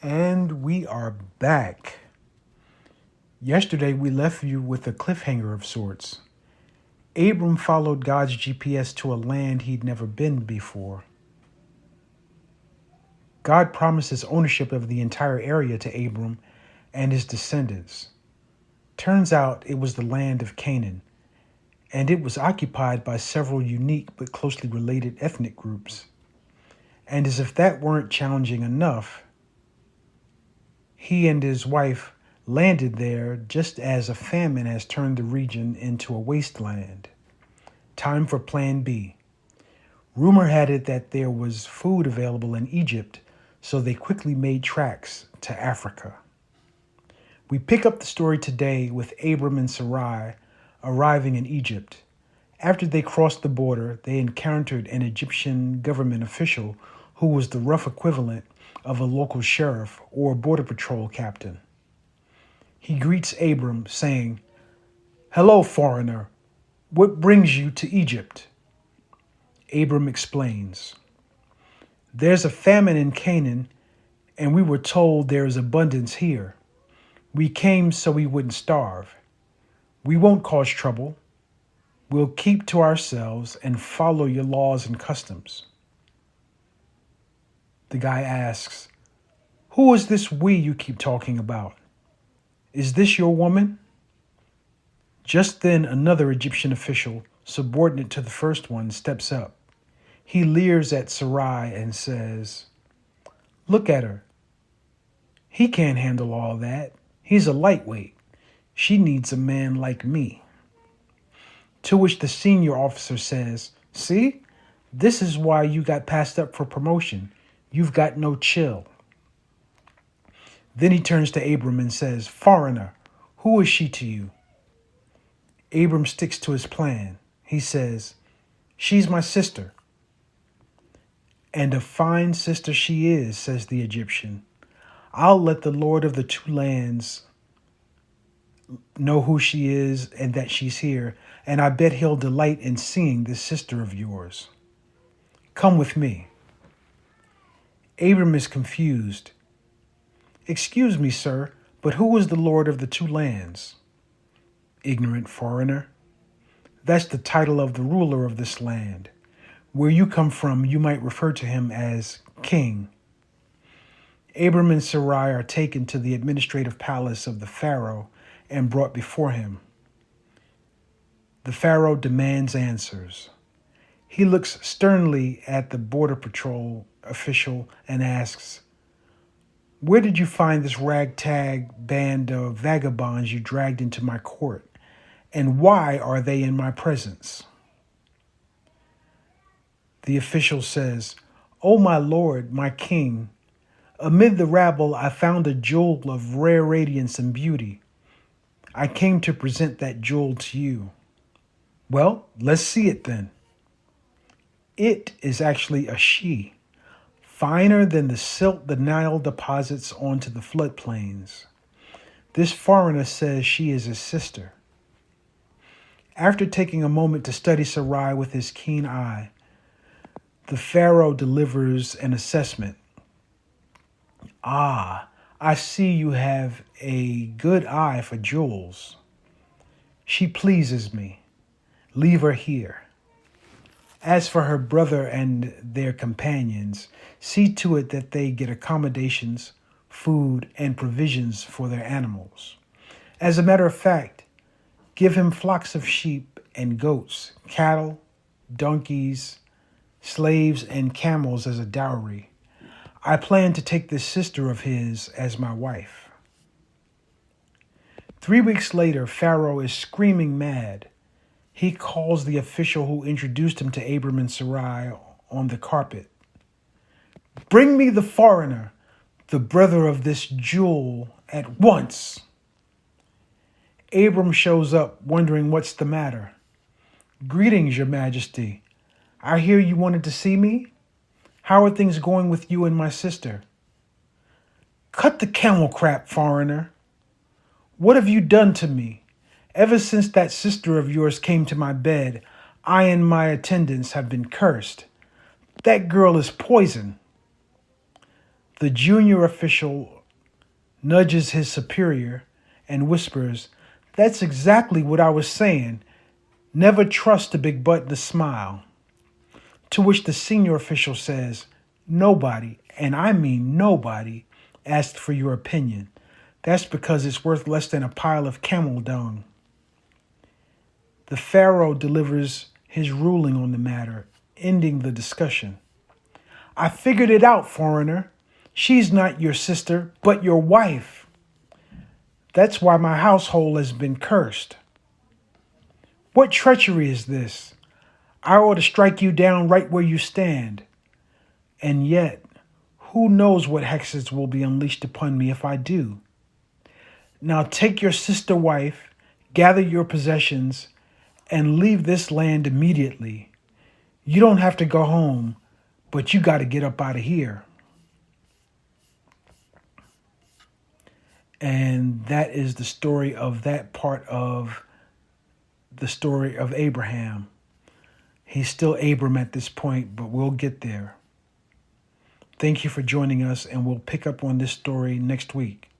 And we are back. Yesterday, we left you with a cliffhanger of sorts. Abram followed God's GPS to a land he'd never been before. God promises ownership of the entire area to Abram and his descendants. Turns out it was the land of Canaan, and it was occupied by several unique but closely related ethnic groups. And as if that weren't challenging enough, he and his wife landed there just as a famine has turned the region into a wasteland. Time for Plan B. Rumor had it that there was food available in Egypt, so they quickly made tracks to Africa. We pick up the story today with Abram and Sarai arriving in Egypt. After they crossed the border, they encountered an Egyptian government official who was the rough equivalent of a local sheriff or border patrol captain. He greets Abram, saying, "Hello, foreigner. What brings you to Egypt?" Abram explains, "There's a famine in Canaan, and we were told there is abundance here. We came so we wouldn't starve. We won't cause trouble. We'll keep to ourselves and follow your laws and customs." The guy asks, "Who is this we you keep talking about? Is this your woman?" Just then, another Egyptian official, subordinate to the first one, steps up. He leers at Sarai and says, "Look at her. He can't handle all that. He's a lightweight. She needs a man like me." To which the senior officer says, "See, this is why you got passed up for promotion. You've got no chill." Then he turns to Abram and says, "Foreigner, who is she to you?" Abram sticks to his plan. He says, "She's my sister." "And a fine sister she is," says the Egyptian. "I'll let the Lord of the two lands know who she is and that she's here, and I bet he'll delight in seeing this sister of yours. Come with me." Abram is confused. "Excuse me, sir, but who is the Lord of the two lands?" "Ignorant foreigner. That's the title of the ruler of this land. Where you come from, you might refer to him as king." Abram and Sarai are taken to the administrative palace of the Pharaoh and brought before him. The Pharaoh demands answers. He looks sternly at the border patrol official and asks, "Where did you find this ragtag band of vagabonds you dragged into my court? And why are they in my presence?" The official says, "Oh, my lord, my king, amid the rabble I found a jewel of rare radiance and beauty. I came to present that jewel to you." "Well, let's see it then." It is actually a she, finer than the silt the Nile deposits onto the floodplains. This foreigner says she is his sister. After taking a moment to study Sarai with his keen eye, the Pharaoh delivers an assessment. "Ah, I see you have a good eye for jewels. She pleases me. Leave her here. As for her brother and their companions, see to it that they get accommodations, food, and provisions for their animals. As a matter of fact, give him flocks of sheep and goats, cattle, donkeys, slaves, and camels as a dowry. I plan to take this sister of his as my wife." 3 weeks later, Pharaoh is screaming mad. He calls the official who introduced him to Abram and Sarai on the carpet. "Bring me the foreigner, the brother of this jewel, at once." Abram shows up, wondering what's the matter. "Greetings, your majesty. I hear you wanted to see me. How are things going with you and my sister?" "Cut the camel crap, foreigner. What have you done to me? Ever since that sister of yours came to my bed, I and my attendants have been cursed. That girl is poison." The junior official nudges his superior and whispers, "That's exactly what I was saying. Never trust a big butt to smile." To which the senior official says, "Nobody, and I mean nobody, asked for your opinion. That's because it's worth less than a pile of camel dung." The pharaoh delivers his ruling on the matter, ending the discussion. "I figured it out, foreigner. She's not your sister, but your wife. That's why my household has been cursed. What treachery is this? I ought to strike you down right where you stand. And yet, who knows what hexes will be unleashed upon me if I do? Now take your sister wife, gather your possessions, and leave this land immediately. You don't have to go home, but you got to get up out of here." And that is the story of that part of the story of Abraham. He's still Abram at this point, but we'll get there. Thank you for joining us, and we'll pick up on this story next week.